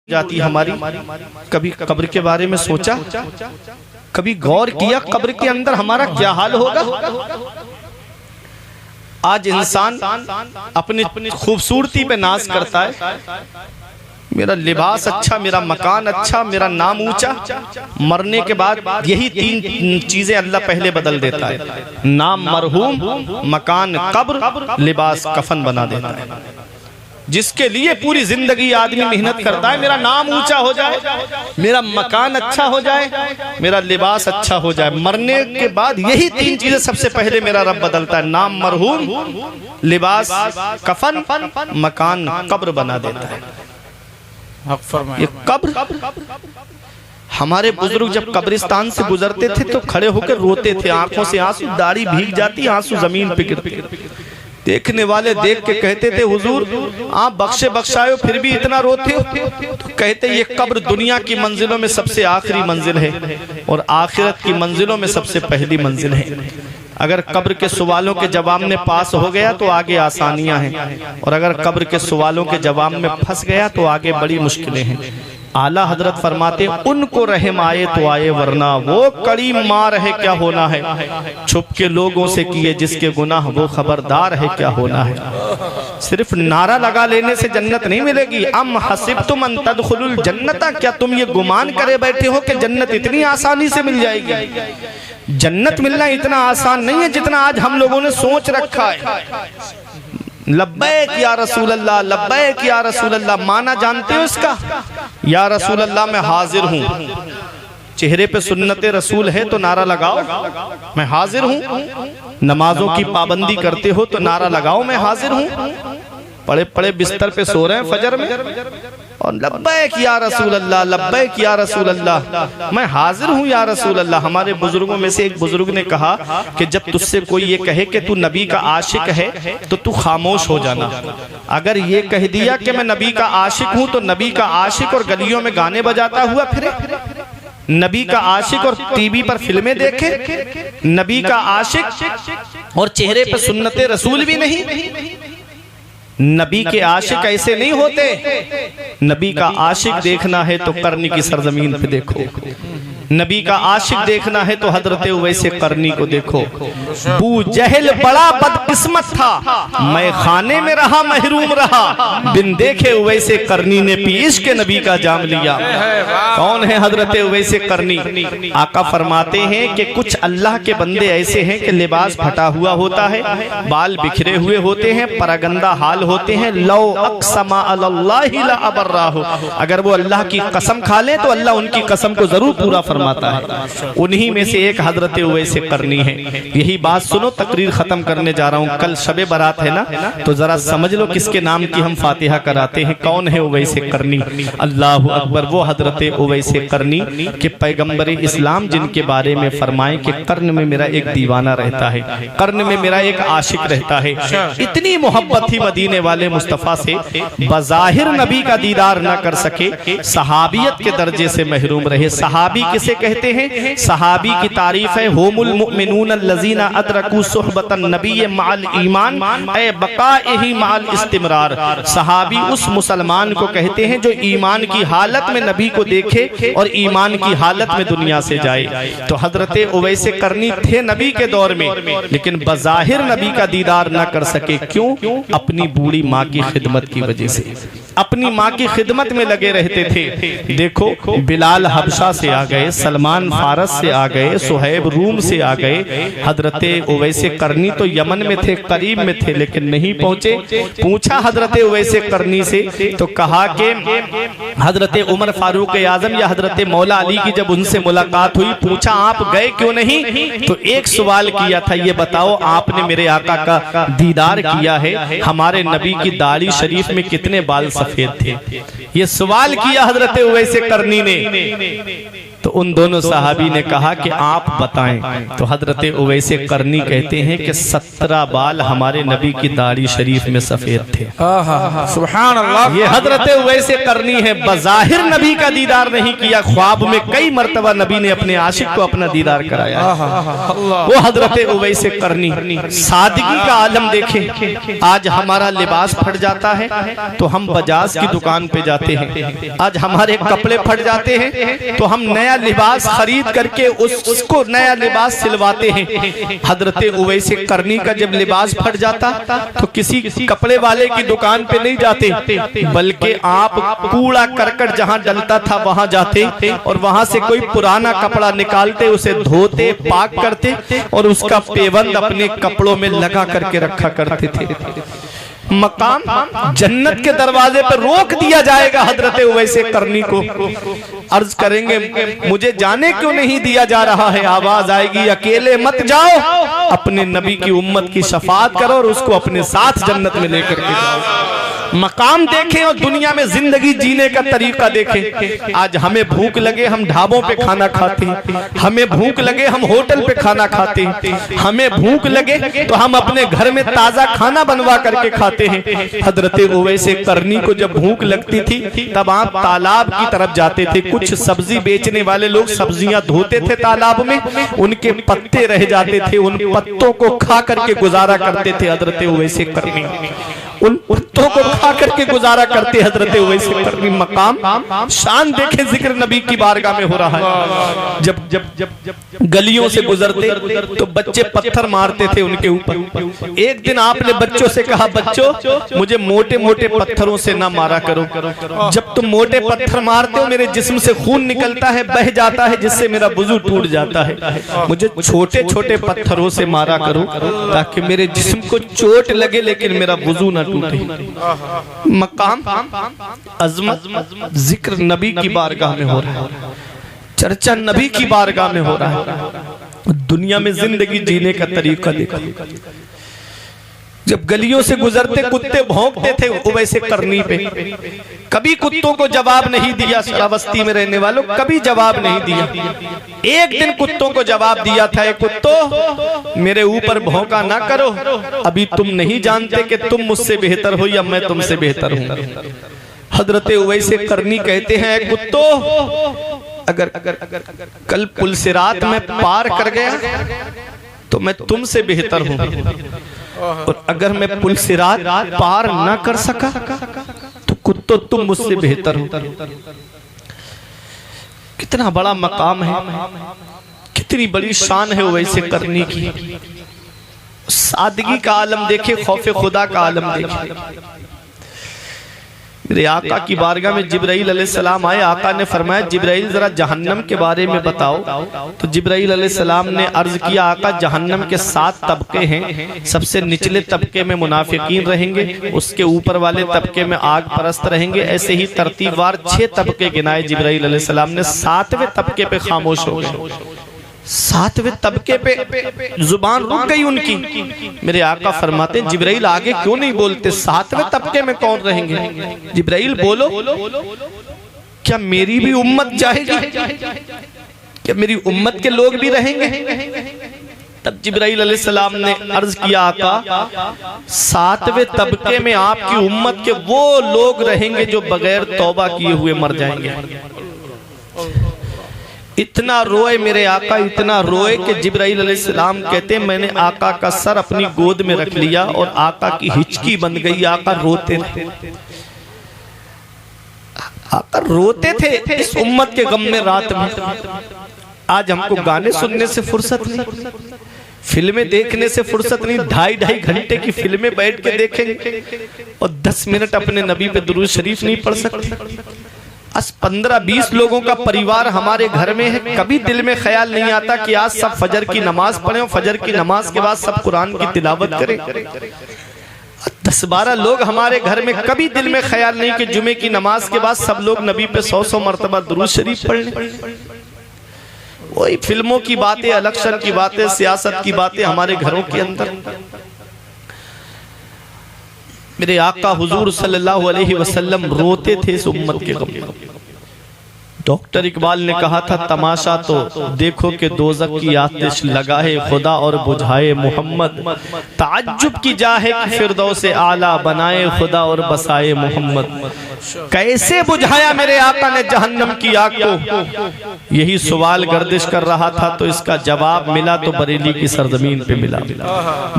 जाती हमारी। कभी कब्र के बारे में सोचा, कभी गौर किया कब्र के अंदर हमारा क्या हाल होगा। आज इंसान अपनी खूबसूरती पे नाज करता है, मेरा लिबास अच्छा, मेरा मकान अच्छा, मेरा नाम ऊंचा। मरने के बाद यही तीन चीजें अल्लाह पहले बदल देता है, नाम मरहूम, मकान कब्र, लिबास कफन बना देता है। जिसके लिए पूरी जिंदगी आदमी मेहनत करता है, मेरा नाम ऊंचा हो जाए, मेरा मकान अच्छा हो जाए, मेरा लिबास अच्छा हो जाए। मरने के बाद यही तीन चीजें सबसे पहले मेरा रब बदलता है, नाम मरहूम, लिबास कफन, मकान कब्र बना देता है। ये कब्र, हमारे बुजुर्ग जब कब्रिस्तान से गुजरते थे तो खड़े होकर रोते थे, आंखों से आंसू, दाढ़ी भीग जाती, आंसू जमीन पे गिरते। देखने वाले देख के कहते थे, हुजूर आप बख्शे बख्शाए फिर भी इतना रोते हो। तो कहते ये कब्र दुनिया की मंजिलों में सबसे आखिरी मंजिल है और आखिरत की मंजिलों में सबसे पहली मंजिल है। अगर कब्र के सवालों के जवाब में पास हो गया तो आगे आसानियां हैं, और अगर कब्र के सवालों के जवाब में फंस गया तो आगे बड़ी मुश्किलें हैं। आला हजरत फरमाते, उनको रहम आए तो आए, वरना वो कड़ी मार है क्या होना है। छुप के लोगों से किए जिसके गुनाह, वो खबरदार है क्या होना है। सिर्फ नारा लगा लेने से जन्नत नहीं मिलेगी। अम हसिबतुम अन तदखुलुल जन्नता, क्या तुम ये गुमान करे बैठे हो कि जन्नत इतनी आसानी से मिल जाएगी। जन्नत मिलना इतना आसान नहीं है जितना आज हम लोगों ने सोच रखा है। लब्बैक या रसूल अल्लाह, लब्बैक या रसूल अल्लाह, माना जानते हो इसका? या रसूल अल्लाह मैं हाजिर हूँ। चेहरे पे सुन्नत रसूल है तो नारा लगाओ मैं हाजिर हूँ। नमाजों की पाबंदी करते हो तो नारा लगाओ मैं हाजिर हूँ। पड़े पड़े बिस्तर पे सो रहे हैं फजर में और लब्बैक या रसूल अल्लाह, लब्बैक या रसूल अल्लाह, मैं हाजिर हूँ या रसूल अल्लाह। हमारे बुजुर्गों में से एक बुजुर्ग ने कहा कि जब तुझसे कोई ये कहे कि तू नबी का आशिक है तो तू खामोश हो जाना। अगर ये कह दिया कि मैं नबी का आशिक हूँ तो नबी का आशिक और गलियों में गाने बजाता हुआ फिरे, नबी का आशिक और टीवी पर फिल्में देखे, नबी का आशिक और चेहरे पर सुन्नत रसूल भी नहीं। नबी के आशिक ऐसे नहीं होते। नबी का आशिक देखना है तो करनी की सरजमीन पे देखो, नबी का आशिक देखना है तो हजरत उवैसे करनी को देखो। बू जहल बड़ा बदकिस्मत था, मैं खाने में रहा महरूम रहा, बिन देखे उवैसे करनी ने पी इश्क नबी का जाम लिया। कौन है हजरत उवैसे करनी? आका फरमाते हैं कि कुछ अल्लाह के बंदे ऐसे हैं कि लिबास फटा हुआ होता है, बाल बिखरे हुए होते हैं, परगंदा हाल होते हैं। लौ अक़समा अलल्लाहि ला अबर्राहु, अगर वो अल्लाह की कसम खा ले तो अल्लाह उनकी कसम को जरूर पूरा फरमाता है। उन्हीं में से एक हजरत उवैसे करनी है। यही बात सुनो, तकरीर खत्म करने जा रहा हूँ। कल शबे बारात है ना, तो जरा समझ लो किसके नाम की हम फातिहा कराते हैं। कौन है उवैसे करनी? अल्लाह अकबर। वो हजरत उवैसे करनी के पैगंबर इस्लाम जिनके बारे में फरमाए कि कर्न में मेरा एक दीवाना रहता है, कर्न में मेरा एक आशिक रहता है। इतनी मोहब्बत थी मदीने वाले मुस्तफा से, बज़ाहिर नबी का दीदार न कर सके, सहाबियत के दर्जे से महरूम रहे। सहाबी किसे कहते हैं? सहाबी की तारीफ है, हुमुल मुमिनून अल्लज़ीना अदरकू सुहबतन नबी माल ईमान ए बकाइही माल इस्तिमरार। सहाबी उस मुसलमान को कहते हैं जो ईमान की हालत में नबी को देखे और ईमान की हालत में दुनिया से जाए। तो हजरत उवैसे करनी थे नबी के दौर में, लेकिन बज़ाहिर नबी का दीदार न कर सके। क्यों? अपनी बूढ़ी माँ की खिदमत की वजह से, अपनी माँ की खिदमत में लगे रहते थे। देखो, बिलाल हबशा से आ गए, सलमान फारस से आ गए, सुहैब रूम से आ गए। हजरत उवैसे करनी तो यमन में थे, करीब में थे, लेकिन नहीं पहुंचे। पूछा हजरत उवैसे करनी से तो कहा कि हजरत उमर फारूक आजम या हजरत मौला अली की जब उनसे मुलाकात हुई, पूछा आप गए क्यों नहीं? तो एक सवाल किया था, ये बताओ आपने मेरे आका का दीदार किया है, हमारे नबी की दाढ़ी शरीफ में कितने बाल सफेद थे? ये सवाल किया हजरत उवैसे करनी ने। तो उन दोनों सहाबी ने कहा कि आप बताएं। तो हजरत उवैसे करनी कहते हैं कि 17 बाल हमारे नबी की दाढ़ी शरीफ में सफेद थे। सुभान अल्लाह। ये हजरत उवैसे करनी है, बज़ाहिर नबी का दीदार नहीं किया, ख्वाब में कई मर्तबा नबी ने अपने आशिक को अपना दीदार कराया। वो हजरत उवैसे करनी सादगी का आलम देखे। आज हमारा लिबास फट जाता है तो हम बजाज की दुकान पे जाते हैं, आज हमारे कपड़े फट जाते हैं तो हम नया लिबास खरीद करके उसको नया लिबास सिलवाते हैं। हजरत उवैसे करनी का जब लिबास फट जाता तो किसी कपड़े वाले की दुकान पे नहीं जाते, बल्कि आप कूड़ा करकट जहां डलता था वहां जाते और वहां से कोई पुराना कपड़ा निकालते, उसे धोते, पाक करते और उसका पेबंद अपने कपड़ों में लगा करके रखा करते थे। मकाम जन्नत के दरवाजे पर रोक दिया जाएगा हजरत उवैसे करनी को। अर्ज करेंगे मुझे जाने क्यों नहीं दिया जा रहा है? आवाज आएगी अकेले मत जाओ, अपने नबी की उम्मत की शफाअत करो और उसको अपने साथ जन्नत में लेकर के जाओ। मकाम देखें और दुनिया में जिंदगी जीने का तरीका देखें। आज हमें भूख लगे हम ढाबों पे खाना खाते हैं, हमें भूख लगे हम होटल पे खाना खाते हैं, हमें भूख लगे तो हम अपने घर में ताजा खाना बनवा करके खाते हैं। हजरत उवैसे करनी को जब भूख लगती थी तब आप तालाब की तरफ जाते थे। कुछ सब्जी बेचने वाले लोग सब्जियां धोते थे तालाब में, उनके पत्ते रह जाते थे, उन पत्तों को खा करके गुजारा करते थे हजरत उवैसे करनी। उन पत्तों को खा करके गुजारा करते हजरत उवैसे करनी। मकाम शान देखे, जिक्र नबी की बारगाह में हो रहा है। जब जब जब जब गलियों से गुजरते तो बच्चे पत्थर मारते थे उनके ऊपर। एक दिन आपने बच्चों से कहा, बच्चों मुझे मोटे मोटे पत्थरों से ना मारा करो, जब तुम मोटे पत्थर मारते हो मेरे जिस्म से खून निकलता है, बह जाता है, जिससे मेरा वुजू टूट जाता है। मुझे छोटे छोटे पत्थरों से मारा करो ताकि मेरे जिस्म को चोट लगे लेकिन मेरा वुजू ना टूटे। मकाम अजमत जिक्र नबी की बारगाह में हो रहा है, चर्चा नबी की बारगाह में हो रहा है। दुनिया में जिंदगी जीने का तरीका देखा। जब गलियों से गुजरते कुत्ते भौंकते थे उवैसे करनी पे, कभी कुत्तों को जवाब नहीं दिया। श्रावस्ती में रहने वालों कभी जवाब नहीं दिया। एक दिन कुत्तों को जवाब दिया था, कुत्तों मेरे ऊपर भौंका ना करो, अभी तुम नहीं जानते कि तुम मुझसे बेहतर हो या मैं तुमसे बेहतर हूं। हजरत उवैसे करनी कहते हैं, कुत्तों अगर कल पुलसिरात में पार कर गया तो मैं तुमसे बेहतर हूं, और अगर मैं पुलसिरात पार ना कर सका तो कुत्तों तुम मुझसे बेहतर हो। कितना बड़ा मकाम है, कितनी बड़ी शान है उवैसे करनी की। सादगी का आलम देखे, खौफ खुदा का आलम देखे। मेरे आका की बारगाह में जिब्राइल अलैहिस्सलाम आए। आका ने फरमाया, जिब्राइल जरा जहन्नम के बारे में बताओ। तो जिब्राइल अलैहिस्सलाम ने अर्ज किया, आका जहन्नम के 7 तबके हैं। सबसे निचले तबके में मुनाफिकीन रहेंगे, उसके ऊपर वाले तबके में आग परस्त रहेंगे। ऐसे ही तरतीबवार 6 तबके गिनाए जिब्राइल अलैहिस्सलाम ने। 7वें तबके पे खामोश हो गए। 7वें तबके पे जुबान रुक गई उनकी। मेरे आका फरमाते, जिब्राइल आगे क्यों नहीं बोलते? 7वें तबके में कौन रहेंगे? जिब्राइल बोलो, क्या मेरी भी उम्मत जाएगी? क्या मेरी उम्मत के लोग भी रहेंगे? तब जिब्राइल अलैहिस्सलाम ने अर्ज किया, आका 7वें तबके में आपकी उम्मत के वो लोग रहेंगे जो बगैर तौबा किए हुए मर जाएंगे। इतना रोए मेरे आका, इतना रोए कि जिब्राइल अलैहिस्सलाम कहते, मैंने आका का सर अपनी गोद में रख लिया और आका की हिचकी बन गई। आका रोते थे, आका रोते थे इस उम्मत के गम में रात में। आज हमको गाने सुनने से फुर्सत नहीं, फिल्में देखने से फुर्सत नहीं। 2.5 घंटे की फिल्में बैठ के देखेंगे और 10 मिनट अपने नबी पे दुरूद शरीफ नहीं पढ़ सकते। 15-20 लोगों का परिवार हमारे घर में है, कभी दिल में ख्याल नहीं आता कि आज सब फजर की नमाज पढ़ें और फजर की नमाज के बाद सब कुरान की तिलावत करें। 10-12 लोग हमारे घर में, कभी दिल में ख्याल नहीं कि जुमे की नमाज के बाद सब लोग नबी पे 100 मरतबा दुरूद शरीफ पढ़ लें। वही फिल्मों की बातें, इलेक्शन की बातें, सियासत की बातें हमारे घरों के अंदर। मेरे आका हुजूर सल्लल्लाहु अलैहि वसल्लम रोते थे इस उम्मत के गम में। डॉक्टर इकबाल ने कहा था तमाशा तो देखो कि दोज़ख की आतिश लगाए खुदा और बुझाए मोहम्मद, ताज्जुब की जाहे फिरदौस आला बनाए खुदा और बसाए मोहम्मद। कैसे बुझाया मेरे आका ने जहन्नम की आग को, यही सवाल गर्दिश कर रहा था तो इसका जवाब मिला तो बरेली की सरजमीन पे मिला।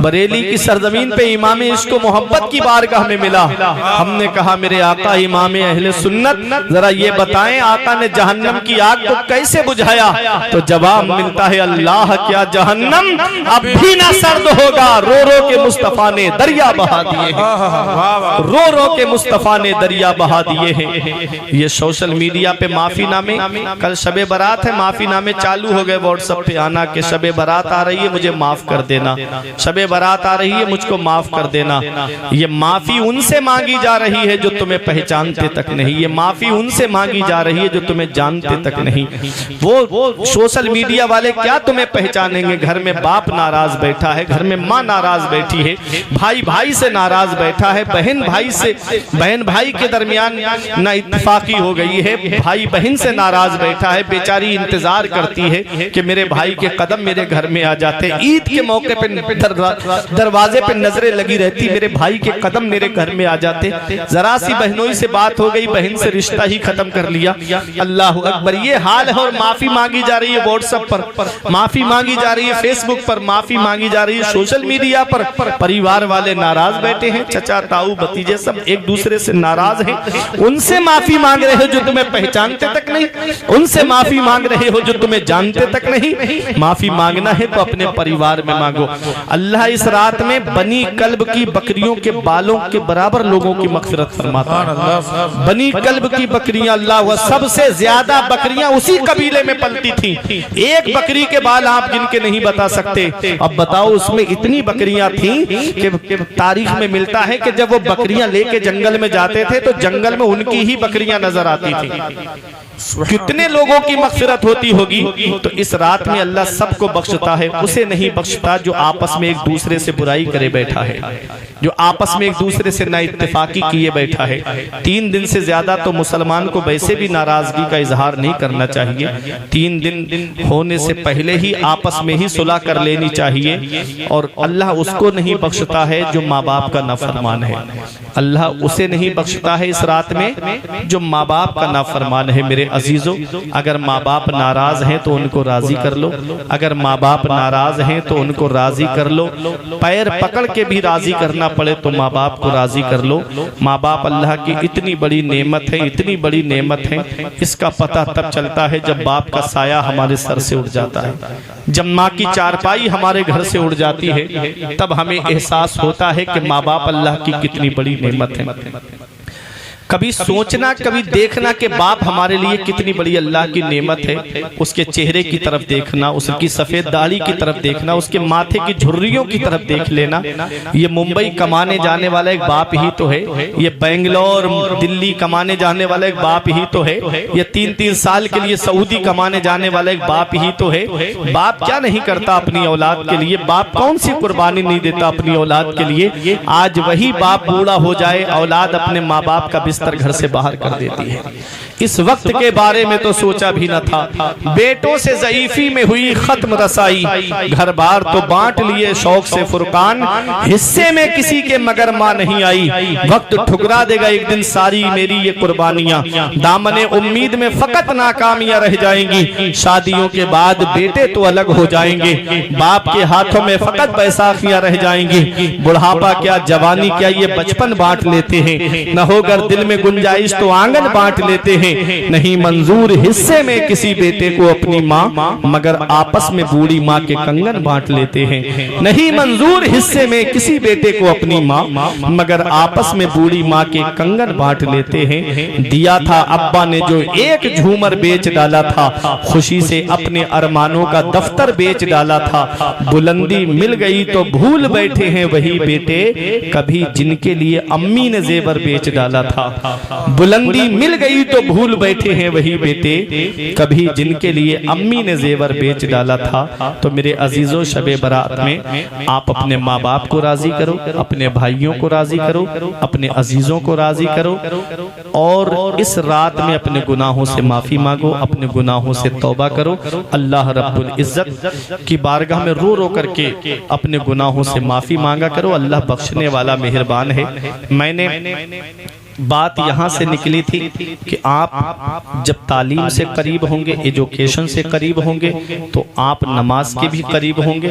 बरेली की सरजमीन पे इमाम इश्क मोहब्बत की बारगाह में मिला। हमने कहा मेरे आका इमाम अहले सुन्नत जरा ये बताएं आका ने जहन्नम की आग को कैसे बुझाया, तो जवाब मिलता है अल्लाह क्या जहन्नम अब भी ना सर्द होगा, रो रो के मुस्तफा ने दरिया बहा दिए हैं, रो रो के मुस्तफा ने दरिया बहा दिए हैं। ये सोशल मीडिया पे माफीनामे, कल शबे बारात है, माफीनामे चालू हो गए व्हाट्सएप पे आना कि शबे बारात आ रही है मुझे माफ कर देना, शबे बारात आ रही है मुझको माफ कर देना। ये माफी उनसे मांगी जा रही है जो तुम्हें पहचानते तक नहीं, ये माफी उनसे मांगी जा रही है जो तुम्हें जानते तक नहीं। वो सोशल मीडिया वाले क्या तुम्हें पहचानेंगे। घर में बाप नाराज बैठा है, घर में माँ नाराज बैठी है, भाई भाई से नाराज बैठा है, बहन भाई से, बहन भाई के दरमियान ना इत्तेफाकी हो गई है, भाई बहन से नाराज बैठा है, बेचारी इंतजार करती है कि मेरे भाई के कदम मेरे घर में आ जाते। ईद के मौके पे दरवाजे पे नजरें लगी रहती, मेरे भाई के कदम मेरे घर में आ जाते। जरा सी बहनों से बात हो गई, बहन से रिश्ता ही खत्म कर लिया। अल्लाह अकबर, ये हाल है। और माफी मांगी जा रही है व्हाट्सएप पर, माफी मांगी जा रही है फेसबुक पर, माफी मांगी जा रही है सोशल मीडिया पर। परिवार वाले नाराज बैठे हैं, चचा ताऊ भतीजे सब एक दूसरे से नाराज हैं। उनसे माफी मांग रहे हो जो तुम्हें पहचानते तक नहीं, उनसे माफी मांग रहे हो जो तुम्हें जानते तक नहीं। माफी मांगना है तो अपने परिवार में मांगो। अल्लाह इस रात में बनी कल्ब की बकरियों के बालों के बराबर लोगों की मग़फ़िरत फरमाता है। बनी कल्ब की बकरियां, अल्लाह वह सबसे ज्यादा बकरियां उसी कबीले में पलती थी। एक बकरी के बाल आप गिन के नहीं बता सकते। अब बताओ उसमें इतनी बकरियां थी कि तारीख में मिलता है कि जब वो बकरियां लेके जंगल में जाते थे तो जंगल में उनकी ही बकरियां नजर आती थी। कितने लोगों की मग़फ़िरत होती होगी। तो इस रात में अल्लाह सबको बख्शता है, उसे नहीं बख्शता जो आपस में एक दूसरे से बुराई करे बैठा है, जो आपस में एक दूसरे से ना इत्तेफाकी किए बैठा है। 3 दिन से ज्यादा तो मुसलमान को वैसे भी नाराजगी का इजहार नहीं करना चाहिए। 3 दिन होने से पहले ही आपस में ही सुलह कर लेनी चाहिए। और अल्लाह उसको नहीं बख्शता है जो माँ बाप का नाफरमान है, अल्लाह उसे नहीं बख्शता है इस रात में जो माँ बाप का नाफरमान है। मेरे अजीजों, अगर माँ बाप नाराज हैं तो उनको राजी कर लो, अगर माँ बाप नाराज हैं तो उनको राजी कर लो। पैर पकड़ के भी राजी करना पड़े तो माँ बाप को राजी कर लो। माँ बाप अल्लाह की इतनी बड़ी नेमत है, इतनी बड़ी नेमत है। इसका पता तब चलता है जब बाप का साया हमारे सर से उड़ जाता है, जब माँ की चारपाई हमारे घर से उड़ जाती है, तब हमें एहसास होता है कि माँ बाप अल्लाह की कितनी बड़ी नेमत है। कभी सोचना, कभी देखना कि बाप हमारे लिए कितनी बड़ी अल्लाह की नेमत है। उसके चेहरे की तरफ देखना, उसकी सफेद दाढ़ी की तरफ देखना, उसके माथे की झुर्रियों की तरफ देख लेना। ये मुंबई कमाने जाने वाला एक बाप ही तो है, ये बेंगलोर दिल्ली कमाने जाने वाला एक बाप ही तो है, ये 3-3 साल के लिए सऊदी कमाने जाने वाला एक बाप ही तो है। बाप क्या नहीं करता अपनी औलाद के लिए, बाप कौन सी कुर्बानी नहीं देता अपनी औलाद के लिए। आज वही बाप बूढ़ा हो जाए, औलाद अपने माँ बाप का बिस्तर घर से बाहर कर देती है। इस वक्त के बारे में तो सोचा भी न था। बेटों से ज़ईफी में हुई खत्म रसाई, घर बार तो बांट लिए शौक से फुरकान, हिस्से में किसी के मगर माँ नहीं आई। वक्त ठुकरा देगा एक दिन सारी मेरी ये कुर्बानियां, दामने उम्मीद में फकत नाकामियां रह जाएंगी। शादियों के बाद बेटे तो अलग हो जाएंगे, बाप के हाथों में फकत बैसाखियां रह जाएंगी। बुढ़ापा क्या जवानी क्या ये बचपन बांट लेते हैं, न होकर दिल में गुंजाइश तो आंगन बांट लेते हैं। नहीं मंजूर हिस्से में किसी बेटे को अपनी माँ, मगर आपस में बूढ़ी माँ के कंगन बांट लेते हैं। नहीं मंजूर हिस्से में किसी बेटे को अपनी माँ, मगर आपस में बूढ़ी माँ के कंगन बांट लेते हैं। दिया था अब्बा ने जो एक झूमर बेच डाला था, खुशी से अपने अरमानों का दफ्तर बेच डाला था। बुलंदी मिल गई तो भूल बैठे हैं वही बेटे, कभी जिनके लिए अम्मी ने जेवर बेच डाला था। बुलंदी मिल गई तो भूल बैठे हैं वही बेटे, कभी जिनके लिए अम्मी ने जेवर बेच डाला था। तो मेरे अजीजों, शबे बरात में आप अपने माँ बाप को राजी करो, अपने भाइयों को राजी करो, अपने अजीजों को राजी करो, और इस रात में अपने गुनाहों से माफी मांगो, अपने गुनाहों से तौबा करो। अल्लाह रब्बुल इज्जत की बारगाह में रो रो करके अपने गुनाहों से माफी मांगा करो। अल्लाह बख्शने वाला मेहरबान है। मैंने बात यहाँ से निकली थी कि आप जब तालीम से करीब होंगे, एजुकेशन से करीब होंगे, तो आप नमाज के भी करीब होंगे,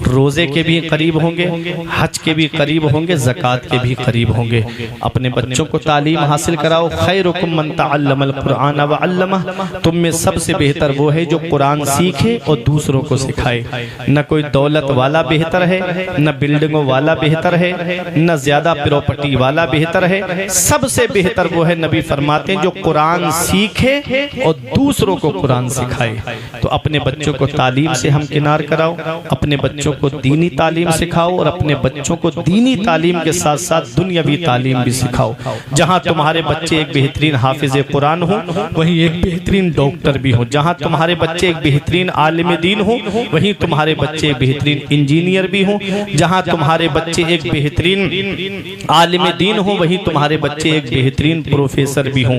रोज़े के भी करीब होंगे, हज के भी करीब होंगे, ज़कात के भी करीब होंगे। अपने बच्चों को तालीम हासिल कराओ। खैरुकुम मन तअल्लमल कुरान व अल्लमह, तुम में सबसे बेहतर वो है जो कुरान सीखे और दूसरों को सिखाए। न कोई दौलत वाला बेहतर है, न बिल्डिंगों वाला बेहतर है, न ज्यादा प्रॉपर्टी वाला बेहतर है। सबसे बेहतर वो है, नबी फरमाते हैं, जो कुरान सीखे और दूसरों को कुरान सिखाए। तो अपने बच्चों को तालीम से हम किनार कराओ, अपने बच्चों को दीनी तालीम सिखाओ, और अपने बच्चों को दीनी तालीम के साथ साथ दुनियावी तालीम भी सिखाओ। जहां तुम्हारे बच्चे एक बेहतरीन हाफिज कुरान हो, वहीं एक बेहतरीन डॉक्टर भी हो। जहां तुम्हारे बच्चे एक बेहतरीन आलिम दीन हो, वहीं तुम्हारे बच्चे बेहतरीन इंजीनियर भी हो। जहां तुम्हारे बच्चे एक बेहतरीन आलिम दीन हो, वहीं तुम्हारे बच्चे एक बेहतरीन प्रोफेसर भी हों।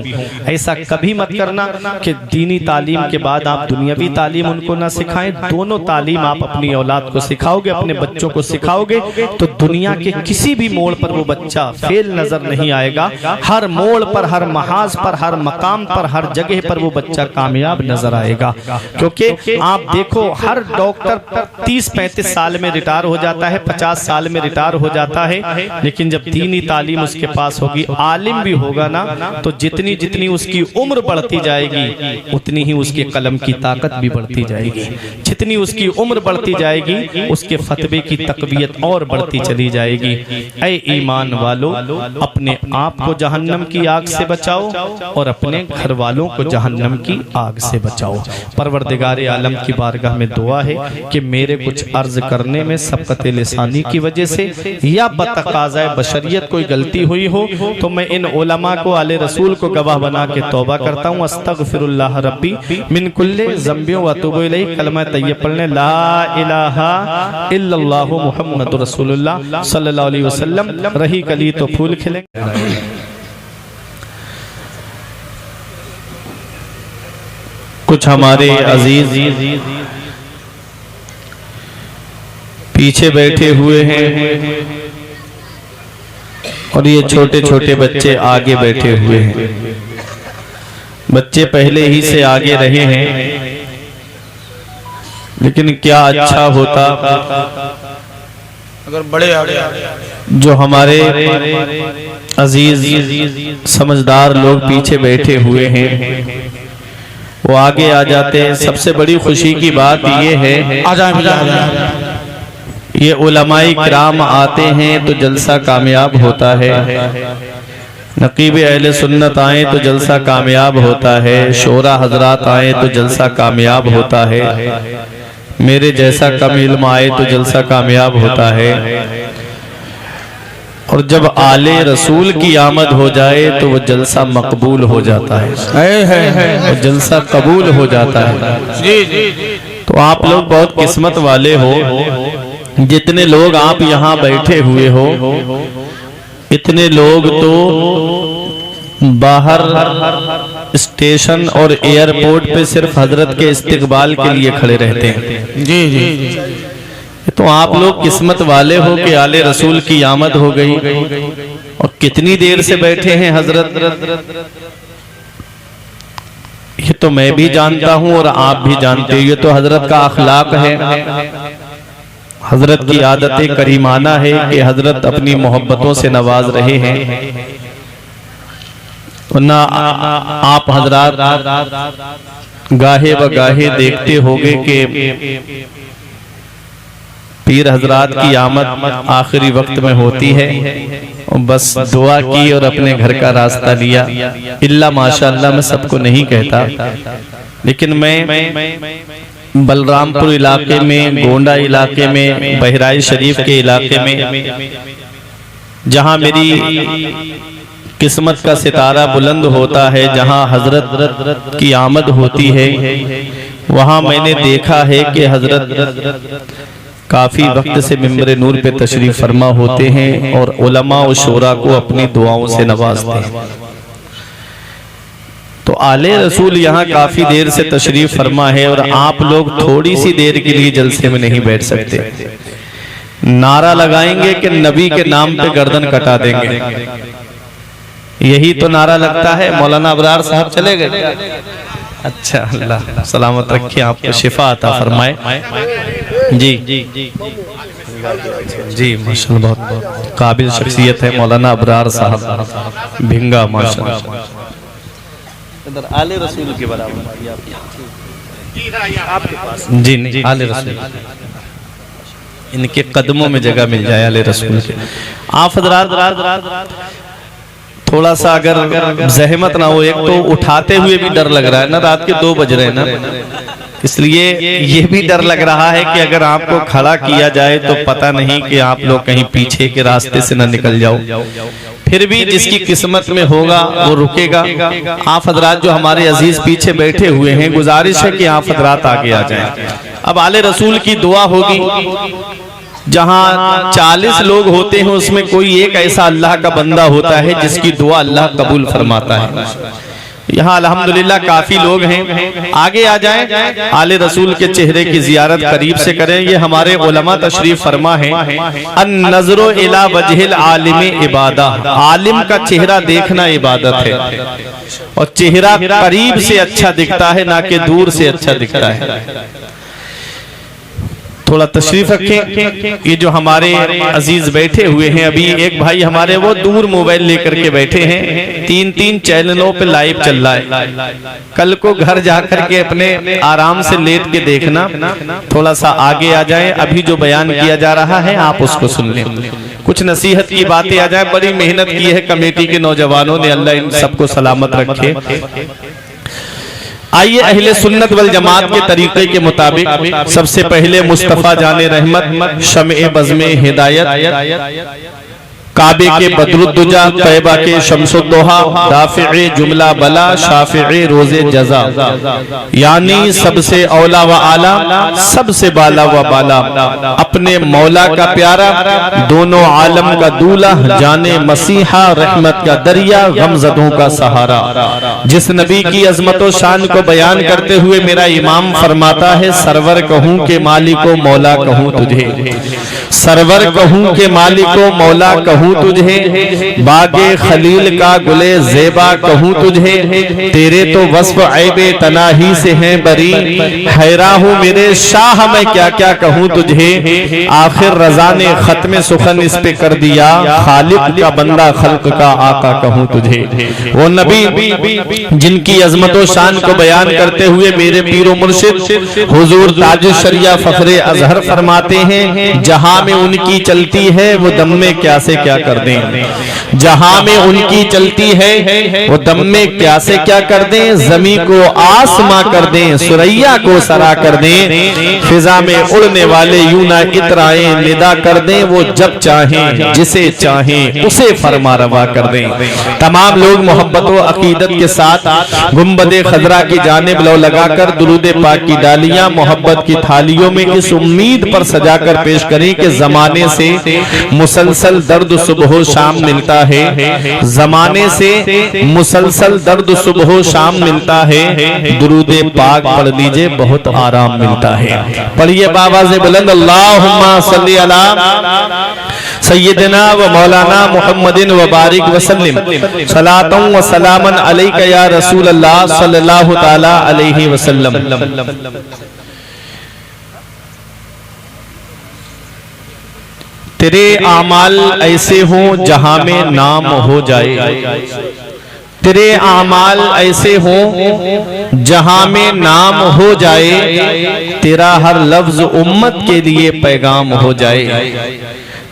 ऐसा कभी मत करना कि दीनी तालीम के बाद आप दुनियावी तालीम उनको ना सिखाएं। दोनों तालीम आप अपनी औलाद को सिखाओगे, अपने बच्चों को सिखाओगे, तो दुनिया के किसी भी मोड़ पर वो बच्चा फेल नजर नहीं आएगा। हर मोड़ पर, हर महाज पर, हर मकाम पर, हर जगह पर वो बच्चा कामयाब नजर आएगा। क्योंकि आप देखो, हर डॉक्टर 30-35 साल में रिटायर हो जाता है, 50 साल में रिटायर हो जाता है, लेकिन जब दीनी तालीम उसके पास होगी, आलिम भी होगा ना, तो जितनी जितनी उसकी उम्र बढ़ती जाएगी, उतनी ही उसके कलम की ताकत भी बढ़ती जाएगी। जितनी उसकी उम्र बढ़ती जाएगी, उसके फतवे की तकवीयत और बढ़ती चली जाएगी। ऐ ईमान वालों, अपने आप को जहन्नम की आग से बचाओ और अपने घर वालों को जहन्नम की आग से बचाओ। परवरदिगार आलम की बारगाह में दुआ है कि मेरे कुछ अर्ज करने में सबकत लिसानी की वजह से या बतकाज़ाए बशरियत कोई गलती हुई हो, तो मैं इन उलमा को, आले रसूल को गवाह बना के तौबा करता हूँ। अस्तगफिरुल्लाह रब्बी मिन कुल्ले ज़ंबियों व अतूबु इलैहि। कलमा तय्यब पढ़ने, ला इलाहा इल्लल्लाहु मुहम्मदुर रसूलुल्लाह सल्लल्लाहु अलैहि वसल्लम। रही कली तो फूल खिले। कुछ हमारे अजीज पीछे बैठे हुए हैं और ये छोटे छोटे बच्चे आगे बैठे हुए हैं। बच्चे पहले ही से आगे रहे हैं, लेकिन क्या अच्छा होता अगर बड़े आगे जो हमारे अजीज समझदार लोग पीछे बैठे हुए हैं वो आगे आ जाते हैं। सबसे बड़ी खुशी की बात ये है, आ जाए ये उलमाए किराम आते हैं तो जलसा कामयाब होता है। नकीब अहले सुन्नत आए तो जलसा कामयाब होता है। शोरा हजरात आए तो जलसा कामयाब होता है। मेरे जैसा कम इल्म आए तो जलसा कामयाब होता है। और जब आले रसूल की आमद हो जाए तो वो जलसा मकबूल हो जाता है, जलसा कबूल हो जाता है। तो आप लोग बहुत किस्मत वाले हो, जितने लोग आप यहाँ बैठे हुए हो, इतने लोग तो बाहर स्टेशन और एयरपोर्ट पे सिर्फ हजरत के इस्तकबाल के लिए खड़े रहते हैं। जी जी, तो आप लोग किस्मत वाले हो कि आले रसूल की आमद हो गई। और कितनी देर से बैठे हैं हजरत, ये तो मैं भी जानता हूँ और आप भी जानते हो। ये तो हजरत का अखलाक है, हजरत की आदत करीमाना है कि हजरत अपनी मोहब्बतों से नवाज रहे हैं। वरना आप हजरात गाहे व गाहे देखते होंगे कि पीर हजरात की आमद आखिरी वक्त में होती है, और बस दुआ की और अपने घर का रास्ता लिया। इल्ला माशाअल्लाह, मैं सबको नहीं कहता, लेकिन मैं बलरामपुर इलाके में, गोंडा इलाके में, बहराइच शरीफ के इलाके में, जहां मेरी किस्मत का सितारा बुलंद होता है, जहाँ हजरत की आमद होती है वहाँ मैंने देखा है कि हजरत काफी वक्त से मिंबर नूर पे तशरीफ फरमा होते हैं और उलमा और शोरा को अपनी दुआओं से नवाजते हैं। तो आले रसूल यहाँ काफी देर से तशरीफ फरमा है और आप लोग थोड़ी सी देर के लिए जलसे में नहीं बैठ सकते। नारा लगाएंगे कि नबी के नाम पे गर्दन कटा देंगे, यही तो नारा लगता है। मौलाना अबरार साहब चले गए? अच्छा, अल्लाह सलामत रखे, आपको शिफा अता फरमाए। जी जी माशाअल्लाह, बहुत काबिल शख्सियत है मौलाना अबरार साहब भिंगा, माशाअल्लाह। इधर आले रसूल के बराबर आपके पास जी नहीं, आले रसूल, इनके कदमों में जगह मिल जाए आले रसूल के। आप हज़रात थोड़ा सा अगर जहमत ना हो, एक तो उठाते हुए भी डर लग रहा है ना, रात के 2 बज रहे हैं ना, इसलिए ये भी डर लग रहा है कि अगर आपको खड़ा किया जाए तो पता नहीं कि आप लोग कहीं पीछे के रास्ते से न निकल जाओ। फिर भी जिसकी किस्मत में होगा वो रुकेगा। आप हजरात जो हमारे अजीज पीछे बैठे हुए हैं, गुजारिश है कि आप हजरात आगे आ जाएं। अब आले रसूल की दुआ होगी, जहां 40 लोग होते हैं उसमें कोई एक ऐसा अल्लाह का बंदा होता है जिसकी दुआ अल्लाह कबूल फरमाता है। यहाँ अल्हम्दुलिल्लाह काफी लोग हैं, आगे आ जाएं, आले रसूल के चेहरे की जियारत करीब से करें। ये हमारे उलमा तशरीफ फरमा है। अन नजरो इला वजहिल आलिम इबादा, आलिम का चेहरा देखना इबादत है, और चेहरा करीब से अच्छा दिखता है ना कि दूर से अच्छा दिखता है। थोड़ा तशरीफ रखें। ये जो हमारे अजीज बैठे हुए हैं, अभी एक भाई हमारे वो दूर मोबाइल लेकर के बैठे हैं, 3 चैनलों पे लाइव चल रहा है। कल को घर जाकर के अपने आराम से लेट के देखना। थोड़ा सा आगे आ जाए, अभी जो बयान किया जा रहा है आप उसको सुन लें, कुछ नसीहत की बातें आ जाए। बड़ी मेहनत की है कमेटी के नौजवानों ने, अल्लाह इन सबको सलामत रखे। आइए अहले सुन्नत वल जमात के तरीके के मुताबिक सबसे पहले मुस्तफ़ा जाने रहमत, शम्ए बज़्मे हिदायत, काबे के बदरुद्दुजा, तैबा के शम्सुद्दोहा, दाफ़िए जुमला बला, शाफ़िए रोज़े जज़ा, यानी सबसे औला व आला, सबसे बाला व बाला, अपने मौला का प्यारा, दोनों आलम का दूल्हा, जाने मसीहा, रहमत का दरिया, गमज़दों का सहारा। जिस नबी की अज़मत व शान को बयान करते हुए मेरा इमाम फरमाता है, सरवर कहूँ के मालिको मौला कहूँ तुझे, सरवर कहूँ के मालिको मौला कहूँ तुझे, बागे खलील का गुले ज़ेबा कहूँ तुझे, तेरे तो वस्फ ऐबे तनाही से हैं बरी, हैरा हूँ मेरे शाह मैं क्या क्या कहूँ तुझे। आखिर रज़ा ने खत्म सुखन इस पे कर दिया, खालिक का बंदा खल्क का आका कहूँ तुझे। वो नबी जिनकी अजमत व शान को बयान करते हुए मेरे पीरो मुर्शिद हुजूर ताजुल शरिया फखरे अजहर फरमाते हैं, जहां में उनकी चलती है वो दम में क्या से क्या कर दें, जहां में उनकी चलती है वो दम में क्या से क्या कर दें, जमी को आसमां कर दें, सुरैया को सरा कर दें, फिजा में उड़ने वाले यूं ना इतराएं, निदा कर दें वो जब चाहें, जिसे चाहें उसे फरमा रवा कर दें। तमाम लोग मोहब्बत व अकीदत के साथ गुंबदे खजरा की जानिब लो लगाकर दुरूद पाक की डालियां मोहब्बत की थालियों में इस उम्मीद पर सजाकर पेश करें कि जमाने से मुसलसल दर्द सुबह शाम मिलता है, जमाने से मुसलसल दर्द सुबह शाम मिलता है, दुरूद पाक पढ़ लीजिए बहुत आराम मिलता है। पढ़िए बाबा से बुलंद, अल्लाहुम्मा सल्ली अला सय्यदना व मौलाना मुहम्मदिन व बारिक वसल्लिम, सलातन व सलामन अलैका या रसूल अल्लाह सल्लल्लाहु ताला अलैहि वसल्लम। तेरे आमाल ऐसे हों जहां में नाम हो जाए, तेरे आमाल ऐसे हों जहां में नाम हो जाए, तेरा हर लफ्ज उम्मत के लिए पैगाम हो जाए।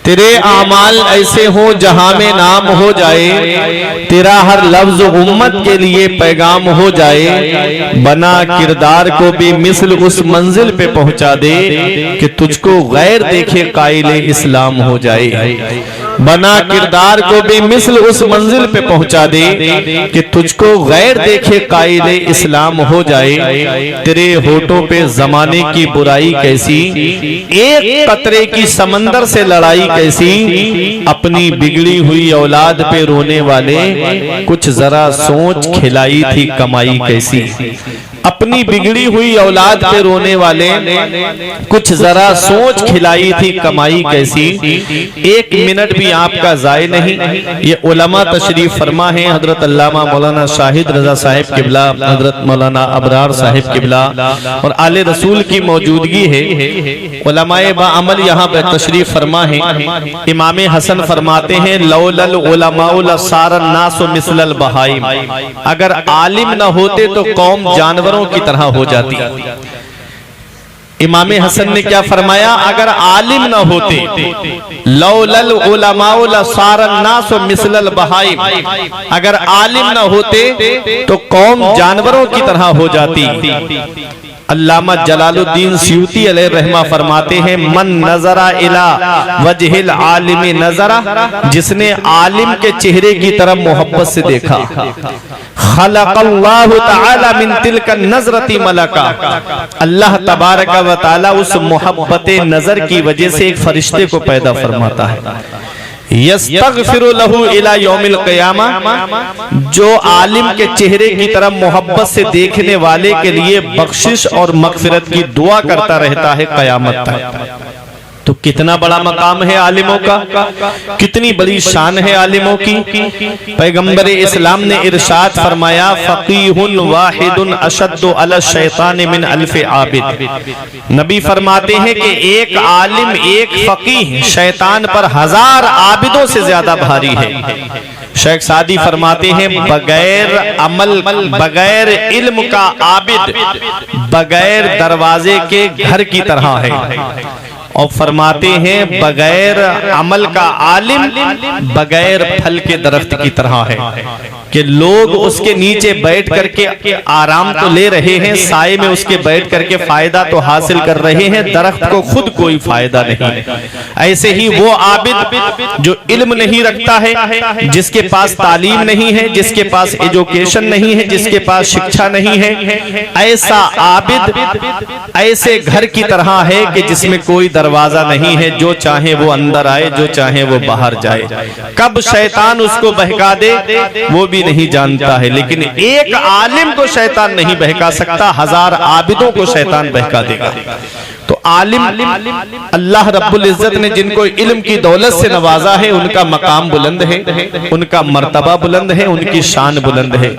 तेरे आमाल ऐसे हो जहां में नाम हो जाए, तेरा हर लफ्ज उम्मत के लिए पैगाम हो जाए, बना किरदार को भी मिसल उस मंजिल पे पहुंचा दे कि तुझको गैर देखे काइले इस्लाम हो जाए। बना किरदार को बेमिसल उस मंजिल पे पहुंचा दे कि तुझको गैर देखे कायदे इस्लाम हो जाए। तेरे होठों पे जमाने की बुराई कैसी, एक कतरे की समंदर से लड़ाई कैसी, अपनी बिगड़ी हुई औलाद पे रोने वाले कुछ जरा सोच खिलाई थी कमाई कैसी। अपनी बिगड़ी हुई औलाद पे रोने वाले कुछ जरा सोच खिलाई थी कमाई कैसी। एक मिनट भी आपका जाय नहीं। ये उलमा तशरीफ फरमा है, हजरत अल्लामा मौलाना शाहिद रजा साहिब किबला, हजरत मौलाना अबरार साहिब किबला और आले रसूल की मौजूदगी है। उलमाए बाअमल यहाँ पे तशरीफ फरमा है। इमाम हसन फरमाते हैं लौलल उलमाउल सारन नासु मिसलल बहाइम, अगर आलिम न होते तो कौम जानवरों की तरह हो जाती। इमाम हसन ने क्या फरमाया, अगर आलिम न होते लौलल उलमाउल सारन नासु मिसलल बहाइम, अगर आलिम न होते तो कौम जानवरों की तरह हो जाती। अल्लामा जलालुद्दीन सयूती अलैहि रहमा फरमाते हैं मन नजरा इला वजहिल आलिमी नजरा, जिसने आलिम के चेहरे की तरफ मोहब्बत से देखा, खलक़ल्लाहु तआला मिन तिलका नजरती मलका, अल्लाह तबारक व तआला उस मोहब्बत नजर की वजह से एक फरिश्ते को पैदा फरमाता है। यस्तगफिरु लहू इला यौमिल क़ियामा, जो आलिम के चेहरे की तरफ मोहब्बत से देखने वाले के लिए बख्शिश और मगफिरत की दुआ करता रहता है क़यामत तक। तो कितना बड़ा मकाम है आलिमों का, कितनी बड़ी शान है आलिमों की। पैगंबर इस्लाम ने इरशाद फरमाया फकीहुन वाहिदुन अशद्दु अला शैतान मिन अल्फे आबिद। नबी फरमाते हैं कि एक आलिम, एक फकीह शैतान पर 1000 आबिदों से ज्यादा भारी है। शेख सादी फरमाते हैं बगैर अमल, बगैर इल्म का आबिद बगैर दरवाजे के घर की तरह है। और फरमाते हैं बगैर अमल का आलिम बगैर फल के दरख्त की तरह है, कि लोग उसके नीचे बैठ करके आराम तो ले रहे हैं, साए में उसके बैठ करके फायदा तो हासिल कर रहे हैं, दरख्त को खुद कोई फायदा नहीं। ऐसे ही वो आबिद जो इल्म नहीं रखता है, जिसके पास तालीम नहीं है, जिसके पास एजुकेशन नहीं है, जिसके पास शिक्षा नहीं है, ऐसा आबिद ऐसे घर की तरह है कि जिसमें कोई दरवाजा नहीं है, जो चाहे वो अंदर आए, जो चाहे वो बाहर जाए। कब शैतान उसको बहका दे वो भी नहीं जानता है, लेकिन एक आलिम को शैतान नहीं बहका सकता, 1000 आबिदों को शैतान बहका देगा। तो आलिम, अल्लाह रब्बुल इज्जत ने जिनको इल्म की दौलत से नवाजा है, उनका मकाम बुलंद है, उनका मर्तबा बुलंद है, उनकी शान बुलंद है।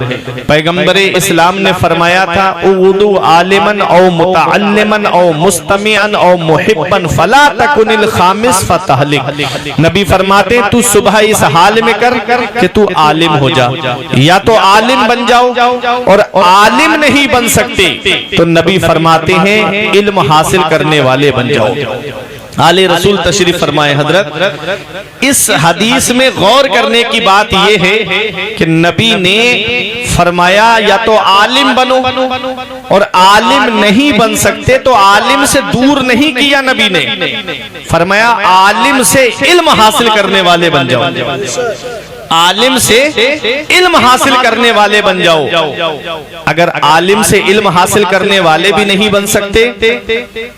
पैगंबर इस्लाम ने फरमाया था उदु आलिमन औ मुतअल्लिमन औ मुस्तमिअन औ मुहिब्बन फला तकुनिल खामिस फतहलिक। नबी फरमाते तू सुबह इस हाल में कर कि तू आलिम हो जा, या तो आलिम बन जाओ, और आलिम नहीं बन सकते तो नबी फरमाते हैं इल्म हासिल करने वाले बन जाओ। आले रसूल तशरीफ फरमाए हजरत, इस हदीस में गौर करने की बात यह है कि नबी ने फरमाया या तो आलिम बनो, और आलिम नहीं बन सकते तो आलिम से दूर नहीं किया, नबी ने फरमाया आलिम से इल्म हासिल करने वाले बन जाओ, आलिम से इल्म हासिल करने वाले बन जाओ। अगर आलिम से इल्म हासिल करने वाले भी नहीं बन सकते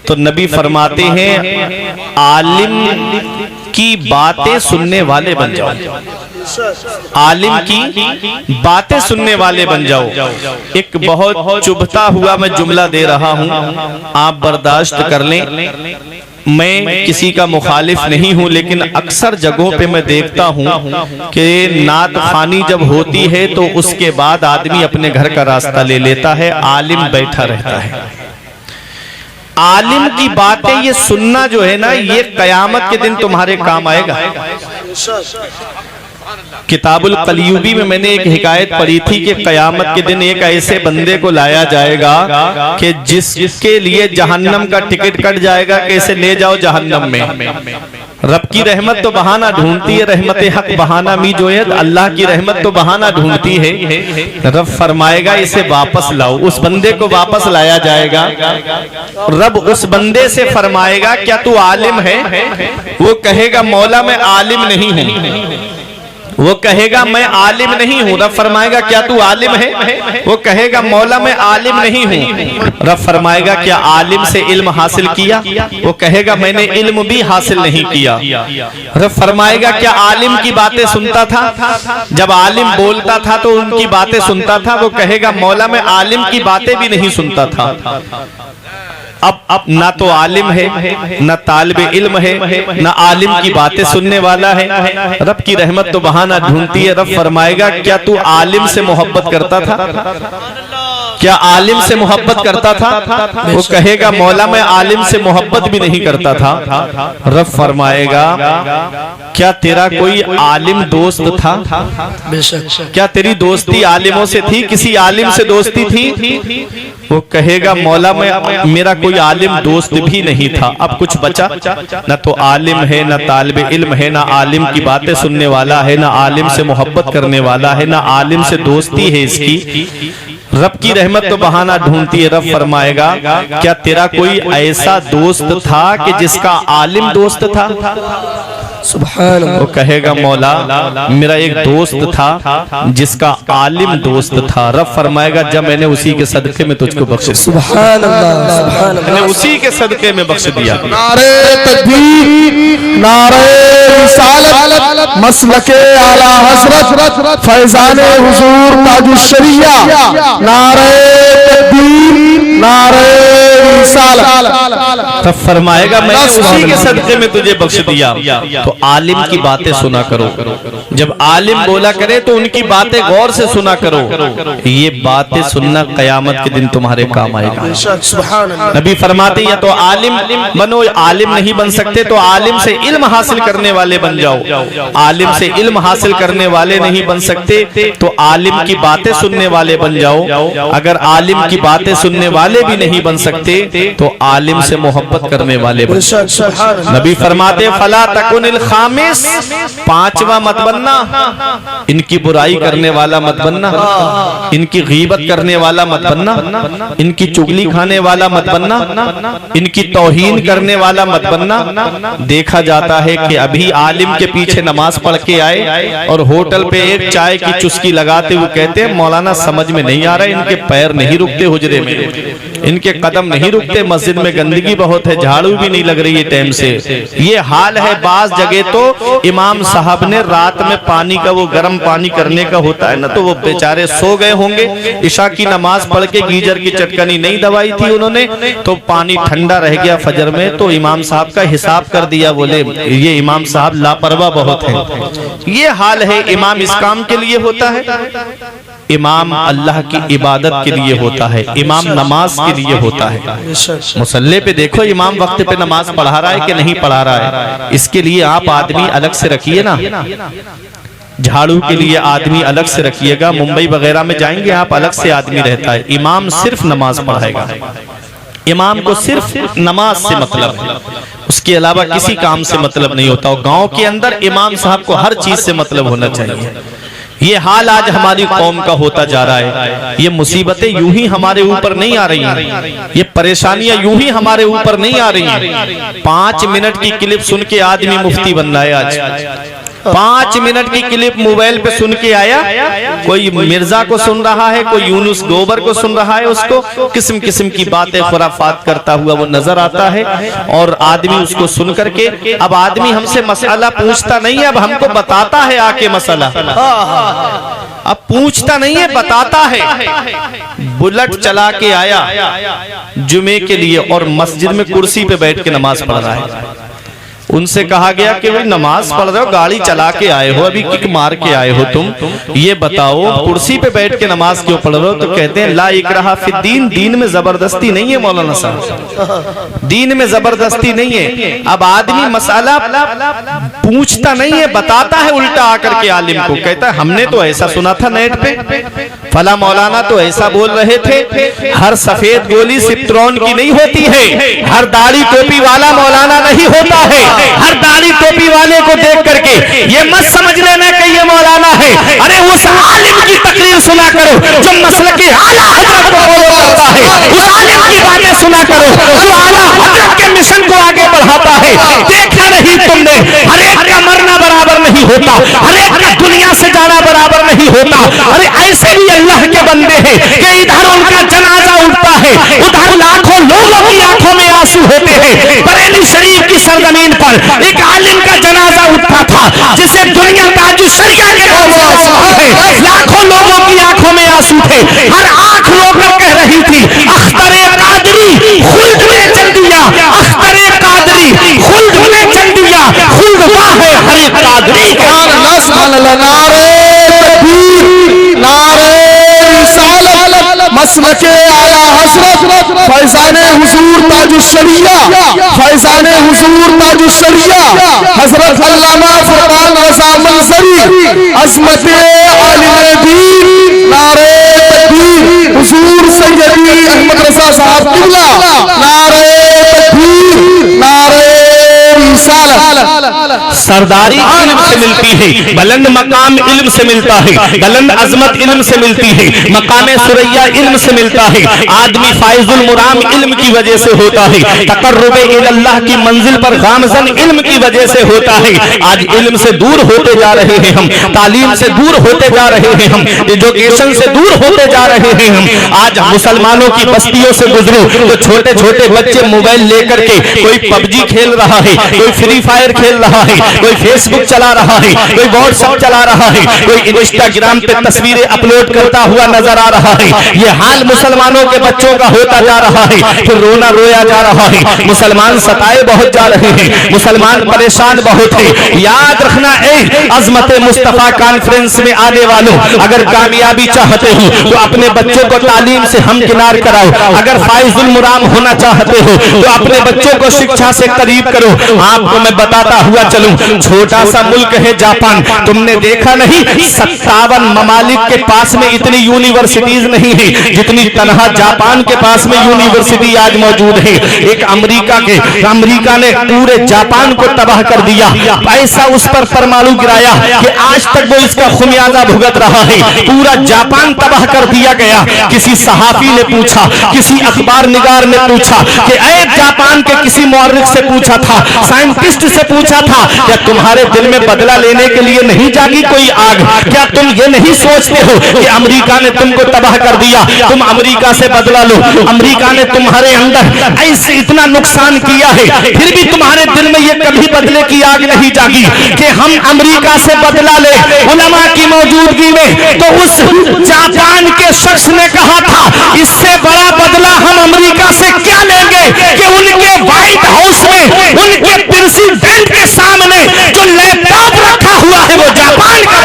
तो नबी फरमाते हैं आलिम की बातें सुनने वाले बन जाओ, आलिम की बातें सुनने वाले बन जाओ। एक बहुत चुभता हुआ मैं जुमला दे रहा हूं, आप बर्दाश्त कर लें। मैं किसी का मुखालिफ नहीं हूं, लेकिन अक्सर जगहों पे मैं देखता हूं कि नात खानी जब होती है तो उसके बाद आदमी अपने घर का रास्ता ले लेता है, आलिम बैठा रहता है। आलिम की बातें ये सुनना जो है ना, ये कयामत के दिन तुम्हारे काम आएगा। किताबुल कलयुबी में मैंने एक हिकायत पढ़ी थी कि कयामत के दिन एक ऐसे बंदे को लाया जाएगा कि जिसके लिए जहन्नम का टिकट कट जाएगा, कैसे ले जाओ जहन्नम में। रब की रहमत तो बहाना ढूंढती है, रहमत हक बहाना मी जोयद, अल्लाह की रहमत तो बहाना ढूंढती है। रब फरमाएगा इसे वापस लाओ, उस बंदे को वापस लाया जाएगा। रब उस बंदे से फरमाएगा क्या तू आलिम है? वो कहेगा मौला मैं आलिम नहीं हूँ। वो कहेगा मैं आलिम नहीं हूँ। रब फरमाएगा क्या तू आलिम है? वो कहेगा मौला मैं आलिम नहीं हूँ। रब फरमाएगा क्या आलिम से इल्म हासिल किया? वो कहेगा मैंने इल्म भी हासिल नहीं किया। रब फरमाएगा क्या आलिम की बातें सुनता था? जब आलिम बोलता था तो उनकी बातें सुनता था? वो कहेगा मौला मैं आलिम की बातें भी नहीं सुनता था। अब ना तो आलिम है, ना तालिबे इल्म है, ना आलिम की बातें सुनने वाला है। रब की रहमत तो बहाना ढूंढती है। रब फरमाएगा क्या तू आलिम से मोहब्बत करता था? क्या आलिम से मोहब्बत करता था? वो कहेगा मौला मैं आलिम से मोहब्बत भी नहीं करता था। रब फरमाएगा क्या तेरा कोई आलिम दोस्त था? क्या तेरी दोस्ती आलिमों से थी? किसी आलिम से दोस्ती थी? वो कहेगा मौला मैं मेरा कोई आलिम दोस्त भी नहीं था। अब कुछ बचा? न तो आलिम है, न तालिबे इल्म है, न आलिम की बातें सुनने वाला है, न आलिम से मोहब्बत करने वाला है, न आलिम से दोस्ती है इसकी। रब की रहमत तो बहाना ढूंढती है। रब फरमाएगा क्या तेरा कोई ऐसा दोस्त था कि जिसका आलिम दोस्त था? सुभान अल्लाह। वो कहेगा मौला मेरा एक दोस्त था जिसका आलिम दोस्त था। रब फरमाएगा जब मैंने उसी के सदके में तुझको बख्श दिया। सुभान अल्लाह, सुभान अल्लाह। मैंने उसी के सदके में बख्श दिया। नारे तकबीर, नारे रिसालत, मसलके आला हज़रत फैज़ाने हुजूर ताजुश शरिया। नारे तकबीर, नारे रिसालत। तब फरमाएगा मैंने उसी के सदके में तुझे बख्श दिया। तो आलिम की बातें सुना करो। जब आलिम बोला करे तो उनकी बातें गौर से सुना करो। ये बातें सुनना कयामत के दिन तुम्हारे काम आएगा। नबी फरमाते या तो आलिम बनो, आलिम नहीं बन सकते तो आलिम से इल्म हासिल करने वाले बन जाओ। आलिम से इल्म हासिल करने वाले नहीं बन सकते तो आलिम की बातें सुनने वाले बन जाओ। अगर आलिम की बातें सुनने वाले भी नहीं बन सकते तो आलिम से मोहब्बत करने वाले बन जाओ। नबी फरमाते फला तकुनिल खामिस, पांचवा मत बनना। इनकी बुराई करने वाला मत बनना, इनकी गीबत करने वाला मत बनना, इनकी चुगली खाने वाला मत बनना, इनकी तौहीन करने वाला मत बनना। देखा जाता है कि अभी आलिम के पीछे नमाज पढ़ के आए और होटल पे एक चाय की चुस्की लगाते हुए कहते हैं मौलाना समझ में नहीं आ रहा, इनके पैर नहीं रुकते हुजरे में, इनके कदम नहीं रुकते, मस्जिद में गंदगी बहुत है, झाड़ू भी नहीं लग रही है टाइम से। ये हाल है। बाज जगह तो इमाम साहब ने रात में पानी का वो गर्म पानी करने का होता है ना, तो वो बेचारे सो गए होंगे, इशा की नमाज पढ़ के गीजर की चटकनी नहीं दबाई थी उन्होंने, तो पानी ठंडा रह गया फजर में, तो इमाम साहब का हिसाब कर दिया। बोले ये इमाम साहब लापरवाह बहुत है। ये हाल है। इमाम इस काम के लिए होता है, इमाम अल्लाह की इबादत के लिए होता है, इमाम नमाज के लिए होता है। मुसल्ले पे देखो इमाम वक्त पे नमाज पढ़ा रहा है कि नहीं पढ़ा रहा है, इसके लिए आप आदमी अलग से रखिए ना। झाड़ू के लिए आदमी अलग से रखिएगा। मुंबई वगैरह में जाएंगे आप, अलग से आदमी रहता है। इमाम सिर्फ नमाज पढ़ाएगा। इमाम को सिर्फ नमाज से मतलब है, उसके अलावा किसी काम से मतलब नहीं होता। और गांव के अंदर इमाम साहब को हर चीज से मतलब होना चाहिए। ये हाल आज हमारी कौम का होता जा रहा है। ये मुसीबतें यूं ही हमारे ऊपर नहीं आ रही हैं, ये परेशानियां यूं ही हमारे ऊपर नहीं आ रही हैं। 5 मिनट की क्लिप सुन के आदमी मुफ्ती बन रहा है आज। 5 मिनट की क्लिप मोबाइल पे सुन के आया, कोई मिर्जा को सुन रहा है, कोई यूनुस गोबर को सुन रहा है, उसको किस्म किस्म की बातें खुराफात करता हुआ वो नजर आता है। और आदमी उसको सुन करके, अब आदमी हमसे मसला पूछता नहीं है, अब हमको बताता है आके मसला। अब पूछता नहीं है, बताता है। बुलेट चला के आया जुमे के लिए और मस्जिद में कुर्सी पे बैठ के नमाज पढ़ रहा है। उनसे कहा गया कि भाई नमाज पढ़ रहे हो, गाड़ी चला के आए हो, अभी किक मार के आए हो तुम, ये बताओ कुर्सी पे बैठ के नमाज क्यों पढ़ रहे हो? तो कहते हैं ला इकराहा फिद्दीन, दीन में जबरदस्ती नहीं है मौलाना साहब, दीन में जबरदस्ती नहीं है। अब आदमी मसाला पूछता नहीं है, बताता है उल्टा आकर के आलिम को, कहता है हमने तो ऐसा सुना था नेट पे, फला मौलाना तो ऐसा बोल रहे थे। हर सफेद गोली सिट्रॉन की नहीं होती है, हर दाढ़ी टोपी वाला मौलाना नहीं होता है। हर दाढ़ी टोपी वाले को देख करके ये मत समझ लेना कि ये मौलाना है। अरे उस आलिम की तकरीर सुना करो जो मसलक के आला हजरत को फॉलो करता है, उस आलिम की बातें सुना करो जो आला हजरत के मिशन को आगे बढ़ाता है। देखा नहीं तुमने, हर एक का मरना बराबर नहीं होता, हर एक का दुनिया से जाना बराबर नहीं होता। अरे ऐसे भी अल्लाह के बंदे हैं कि इधर उनका जनाजा उठता है, उधर लाखों लोगों की आंखों में आंसू होते हैं। बरेली शरीफ की सरजमीन पर एक आलिम का जनाजा उठा था जिसे दुनिया ताजु शरिया के नाम से मशहूर है। लाखों लोगों की आंखों में आंसू थे, हर आंख रोकर कह रही थी अख्तरे कादरी खुल्द में चल दिया, अख्तरे कादरी खुल्द में चल दिया, खुल्द वाह है हर कादरी का। मसलके आला हजरत फैजाने हुजूर ताजुश्शरिया, फैजाने हुजूर ताजुश्शरिया हजरत अल्लामा फरमान रज़ा मंसरी अज़मते आलिम दीन नारे तकबीर हुजूर सैयदी अहमद रज़ा साहब किबला नारे तकबीर नारे सरदारी इल्म से मिलती है, बुलंद मकाम इल्म से मिलता है, बुलंद अजमत इल्म से मिलती है, मकाम सुरैया इल्म से मिलता है। आदमी फाइजुल मुराम इल्म की वजह से होता है, तकर्रुब इल्लाह की मंजिल पर गामजन इल्म की वजह से होता है। आज इल्म से दूर होते जा रहे हैं हम, तालीम से दूर होते जा रहे हैं हम, एजुकेशन से दूर होते जा रहे हैं हम। आज मुसलमानों की बस्तियों से गुजरो तो छोटे छोटे बच्चे मोबाइल लेकर के कोई पबजी खेल रहा है, कोई फ्री फायर खेल रहा है, कोई फेसबुक चला रहा है, कोई व्हाट्सएप चला रहा है, कोई इंस्टाग्राम पे तस्वीरें अपलोड करता हुआ नजर आ रहा है। ये हाल मुसलमानों के बच्चों का होता जा रहा है। फिर रोना रोया जा रहा है, मुसलमान सताए बहुत जा रहे हैं, मुसलमान परेशान बहुत है। याद रखना ए अजमत मुस्तफा कॉन्फ्रेंस में आने वालों, अगर कामयाबी चाहते हो तो अपने बच्चों को तालीम से हमकिनार कराओ। अगर फाइजुल मुराम होना चाहते हो तो अपने बच्चों को शिक्षा से करीब करो। आपको मैं बताता हुआ चलूं, छोटा सा मुल्क है जापान, तुमने देखा नहीं 57 ममालिक के पास में इतनी यूनिवर्सिटीज नहीं है जितनी तनहा जापान के पास में यूनिवर्सिटी आज मौजूद है। एक अमेरिका ने पूरे जापान को तबाह कर दिया, ऐसा उस पर परमाणु गिराया कि आज तक वो इसका खुमियाजा भुगत रहा है। पूरा जापान तबाह कर दिया गया। किसी सहाफी ने पूछा, किसी अखबार निगार ने पूछा कि ऐ जापान के किसी मौर्रिख से पूछा था, साइंटिस्ट से पूछा था, क्या तुम्हारे दिल में बदला लेने के लिए नहीं जागी कोई आग? क्या तुम ये नहीं सोचते हो कि अमेरिका ने तुमको तबाह कर दिया, तुम अमेरिका से बदला लो? अमेरिका ने तुम्हारे अंदर ऐसे इतना नुकसान किया है, फिर भी तुम्हारे दिल में ये कभी बदले की आग नहीं जागी कि हम अमेरिका से बदला ले उलमा की मौजूदगी में? तो उस जापान के शख्स ने कहा था इससे बड़ा बदला हम अमेरिका से क्या लेंगे कि उनके व्हाइट हाउस में उनके प्रेसिडेंट के सामने जो लैपटॉप रखा हुआ है वो जापान का।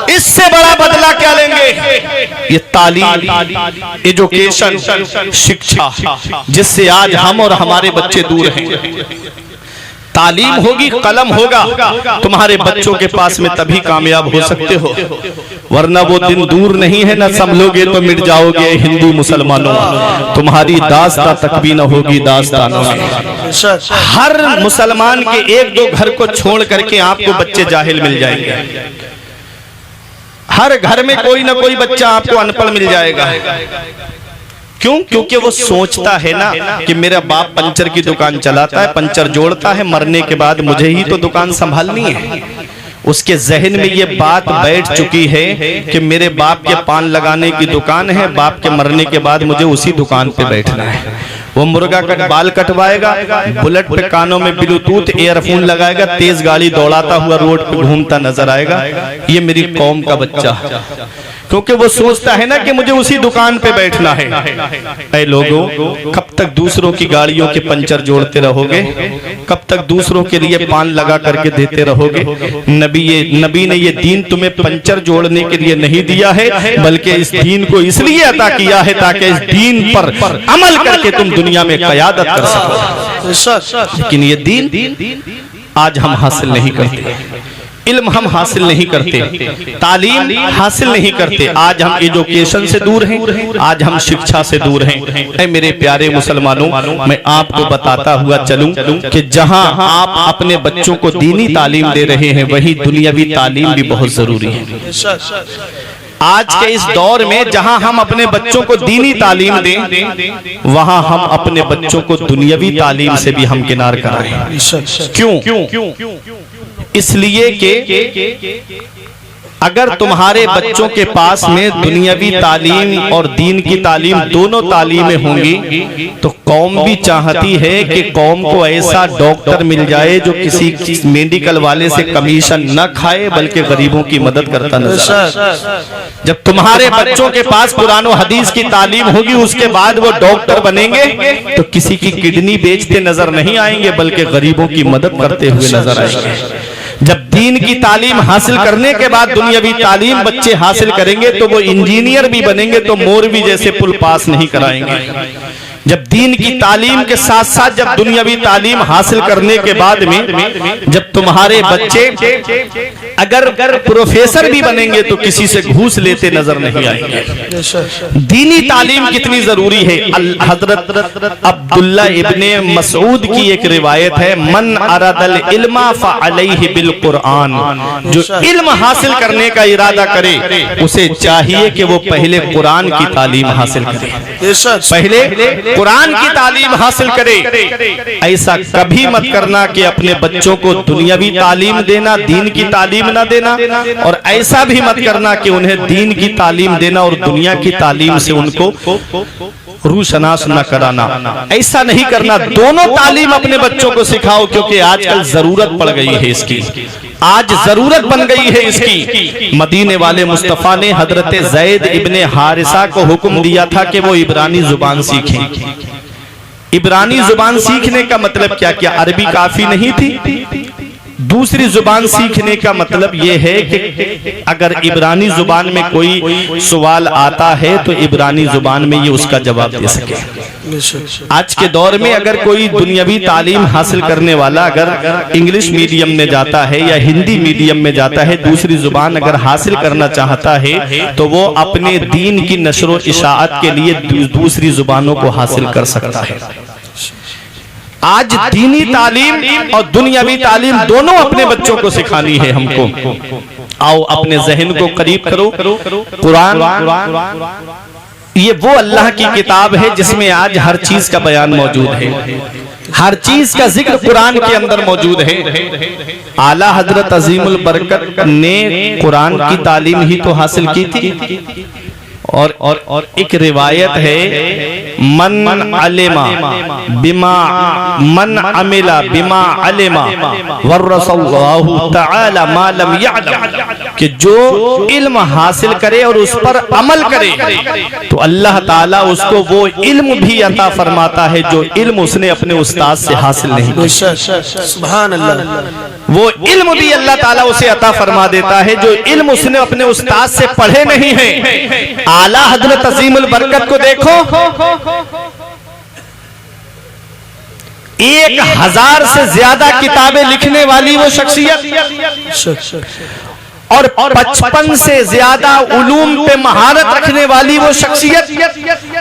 इससे बड़ा बदला क्या लेंगे? ये तालीम, एजुकेशन, शिक्षा, जिससे आज हम और हमारे बच्चे दूर हैं। तालीम होगी, कलम होगा, तुम्हारे बच्चों के पास में तभी कामयाब हो सकते हो, वरना वो दिन दूर नहीं है। ना संभलोगे तो मिट जाओगे हिंदू मुसलमानों, तुम्हारी दास्तां तक भी न होगी दास्तानों में। हर मुसलमान के एक दो घर को छोड़ करके आपको बच्चे जाहिल मिल जाएंगे। हर घर में कोई ना कोई बच्चा आपको अनपढ़ मिल जाएगा। क्यों? क्योंकि वो सोचता है ना कि मेरा बाप पंचर की दुकान चलाता है, पंचर जोड़ता है, मरने के बाद मुझे ही तो दुकान संभालनी है। उसके जहन में ये बात बैठ चुकी है कि मेरे बाप के पान लगाने की दुकान है, बाप के मरने के बाद मुझे उसी दुकान पे बैठना है। वो मुर्गा का बाल कटवाएगा, बुलेट पे कानों में ब्लूटूथ ईयरफोन लगाएगा, तेज गाड़ी दौड़ाता हुआ रोड पे घूमता नजर आएगा। ये मेरी कौम का बच्चा, क्योंकि वो सोचता है ना कि मुझे उसी दुकान पे बैठना है। ऐ लोगों, कब तक दूसरों की गाड़ियों के पंचर जोड़ते रहोगे? कब तक दूसरों के लिए पान लगा करके देते रहोगे? नबी ने ये दीन तुम्हें पंचर जोड़ने के लिए नहीं दिया है, बल्कि इस दीन को इसलिए अता किया है ताकि इस दीन पर अमल करके तुम दुनिया में क़यादत कर सको। लेकिन ये दीन आज हम हासिल नहीं करते, इल्म हम हासिल नहीं करते, तालीम हासिल नहीं करते। आज हम एजुकेशन से दूर हैं, आज हम शिक्षा से दूर हैं। ऐ मेरे प्यारे मुसलमानों, मैं आपको बताता हुआ चलूं कि जहां आप अपने बच्चों को दीनी तालीम दे रहे हैं, वहीं दुनियावी तालीम भी बहुत जरूरी है। आज के इस दौर में जहां हम अपने बच्चों को दीनी तालीम दें, वहां हम अपने बच्चों को दुनियावी तालीम से भी हमकिनार कर रहे हैं। क्यों? इसलिए कि अगर तुम्हारे बच्चों के पास में दुनियावी तालीम और दीन की तालीम दोनों तालीमें होंगी, तो कौम भी चाहती है कि कौम को ऐसा डॉक्टर मिल जाए जो किसी मेडिकल वाले से कमीशन न खाए, बल्कि गरीबों की मदद करता नजर आए। जब तुम्हारे बच्चों के पास कुरान और हदीस की तालीम होगी, उसके बाद वो डॉक्टर बनेंगे तो किसी की किडनी बेचते नजर नहीं आएंगे, बल्कि गरीबों की मदद करते हुए नजर आएंगे। जब दीन की तालीम हासिल करने के बाद दुनियावी तालीम बच्चे हासिल करेंगे, तो वो इंजीनियर भी बनेंगे तो मोरवी जैसे पुल पास नहीं कराएंगे। जब दीन की तालीम के साथ साथ जब दुनियावी तालीम हासिल करने के बाद में जब तुम्हारे बच्चे अगर प्रोफेसर भी बनेंगे, तो किसी से घूस लेते नजर नहीं आएंगे। दीनी तालीम कितनी जरूरी है। हजरत अब्दुल्ला इब्ने मसूद की एक रिवायत है, मन अरदल इल्मा फअलैहि बिल कुरान, जो इल्म हासिल करने का इरादा करे उसे चाहिए कि वो पहले कुरान की तालीम हासिल करे, पहले कुरान की तालीम हासिल करे। ऐसा कभी मत करना कि अपने बच्चों को दुनियावी तालीम देना, दीन की तालीम ना देना, और ऐसा भी मत करना कि उन्हें दीन की तालीम देना और दुनिया की तालीम से उनको रूशनास न कराना। ऐसा नहीं करना, दोनों तालीम अपने बच्चों को सिखाओ, क्योंकि आजकल जरूरत पड़ गई है इसकी, आज जरूरत बन गई है इसकी। मदीने वाले मुस्तफा ने हजरत ज़ैद इब्ने हारिसा को हुक्म दिया था कि वो इब्रानी जुबान सीखें। इब्रानी जुबान सीखने का मतलब क्या? अरबी काफी नहीं थी, दूसरी जुबान सीखने का मतलब यह है कि अगर इब्रानी जुबान में कोई सवाल आता है तो इब्रानी जुबान में ये उसका जवाब दे सके। आज के दौर में अगर कोई दुनियावी तालीम हासिल करने वाला अगर इंग्लिश मीडियम में जाता है या हिंदी मीडियम में जाता है, दूसरी जुबान अगर हासिल करना चाहता है, तो वो अपने दीन की नशर इशाअत के लिए दूसरी जुबानों को हासिल कर सकता है। आज दीनी तालीम और दुनियावी तालीम दोनों अपने बच्चों को सिखानी है हमको। आओ अपने जहन को करीब करो। कुरान ये वो अल्लाह की किताब है जिसमें आज हर चीज का बयान मौजूद है, हर चीज का जिक्र कुरान के अंदर मौजूद है। आला हजरत अजीमुल बरकत ने कुरान की तालीम ही तो हासिल की थी। और एक रिवायत है, मन अलिमा बिमा मन अमिला बिमा अलिमा वरसल्लाहु तआला मा लम यअलम, कि जो इल्म हासिल करे और उस पर अमल करे तो अल्लाह ताला उसको वो इल्म भी अता फरमाता है जो इल्म उसने अपने उस्ताद से हासिल नहीं किया। सुभान अल्लाह। वो इल्म भी अल्लाह ताला उसे अता फरमा देता है जो इल्म उसने अपने उस्ताद से पढ़े नहीं है। आला हजरत अजीमुल बरकत को देखो, 1000 से ज्यादा किताबें लिखने वाली वो शख्सियत और 55 से ज्यादा उलूम पे महारत रखने वाली वो शख्सियत।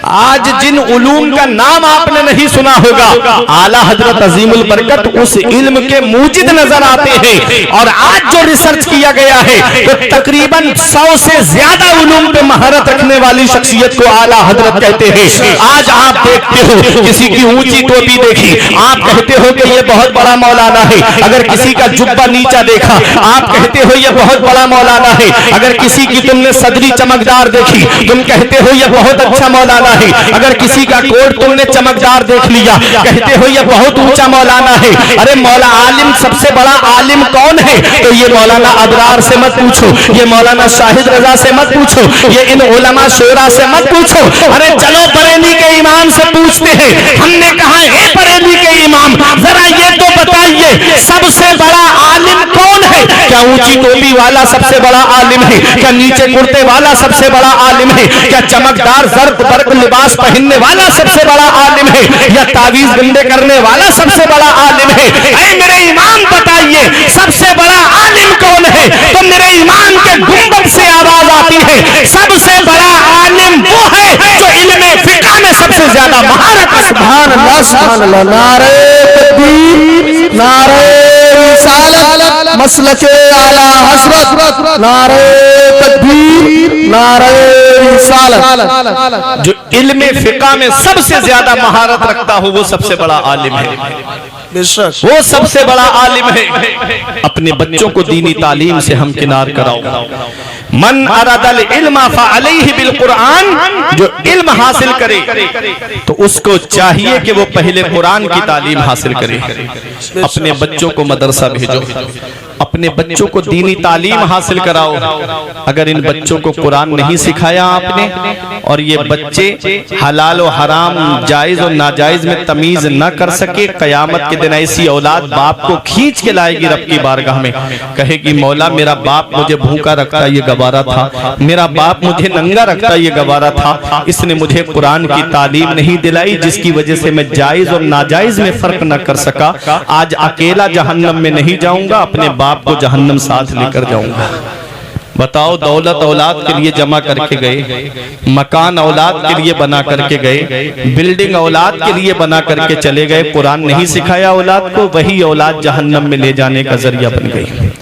आज जिन उलूम का नाम आपने नहीं सुना होगा, आला हजरत अजीमुल बरकत उस इल्म के मूजिद नजर आते हैं। और आज जो रिसर्च किया गया है तो तकरीबन 100 से ज्यादा उलूम पे महारत रखने वाली शख्सियत को आला हजरत कहते हैं। आज आप देखते हो किसी की ऊंची टोपी देखी, आप कहते हो कि ये बहुत बड़ा मौलाना है। अगर किसी का जुब्बा नीचा देखा, आप कहते हो ये बहुत मौलाना है। अगर किसी की तुमने सदरी चमकदार देखी, तुम कहते हो ये बहुत अच्छा मौलाना है। अगर किसी का कोट तुमने चमकदार देख लिया, कहते हो ये बहुत ऊंचा मौलाना है। अरे मौला आलिम, सबसे बड़ा आलिम कौन है? तो ये मौलाना अबरार से मत पूछो, ये मौलाना शाहिद रजा से मत पूछो, ये इन उलमा शोरा से मत पूछो। अरे चलो बरेली के इमाम से पूछते हैं। हमने कहा हे बरेली के इमाम, जरा ये तो बताइए सबसे बड़ा आलिम कौन है? क्या ऊंची टोपी वाला सबसे बड़ा आलिम है? क्या नीचे कुर्ते वाला सबसे बड़ा आलिम है? क्या चमकदार जर्द बर्क लिबास पहनने वाला सबसे बड़ा आलिम है? या तावीज गंदे करने वाला सबसे बड़ा आलिम है? ऐ मेरे इमाम बताइए सबसे बड़ा आलिम कौन है? तो मेरे इमाम के गुंबद से आवाज आती है, सबसे बड़ा आलिम वो है जो इल्मे फिक़ह में सबसे ज्यादा महारत है। सुभान अल्लाह, सुभान अल्लाह। नारे तकबीर, नारे रिसालत, मसलके आला हज़रत, नारे तकबीर, नारे रिसालत। जो इल्मे फिक़ह में सबसे ज्यादा महारत रखता हो वो सबसे बड़ा आलिम है, वो सबसे बड़ा आलिम है। अपने बच्चों को दीनी तालीम से हम किनार कराओ। मन अरदल इल्मा फअलैहि बिल कुरान, जो इल्म हासिल करे तो उसको चाहिए कि वो पहले कुरान की तालीम हासिल करे। अपने बच्चों को मदरसा भेजो, अपने बच्चों को दीनी तालीम हासिल कराओ। अगर इन बच्चों को कुरान नहीं सिखाया आपने और ये बच्चे हलाल और हराम, जायज और नाजायज में तमीज न कर सके, कयामत के दिन ऐसी औलाद बाप को खींच के लाएगी रब की बारगाह में, कहेगी मौला मेरा बाप मुझे भूखा रखता ये गवारा था, मेरा बाप मुझे नंगा रखता ये गवारा था, इसने मुझे कुरान की तालीम नहीं दिलाई जिसकी वजह से मैं जायज और नाजायज में फर्क न कर सका। आज अकेला जहन्नम में नहीं जाऊंगा, अपने बाप को जहन्नम साथ लेकर जाऊंगा। बताओ, दौलत औलाद के लिए जमा करके गए, मकान औलाद के लिए बना करके गए, बिल्डिंग औलाद के लिए बना करके चले गए, कुरान नहीं सिखाया औलाद को, वही औलाद जहन्नम में ले जाने का जरिया बन गई।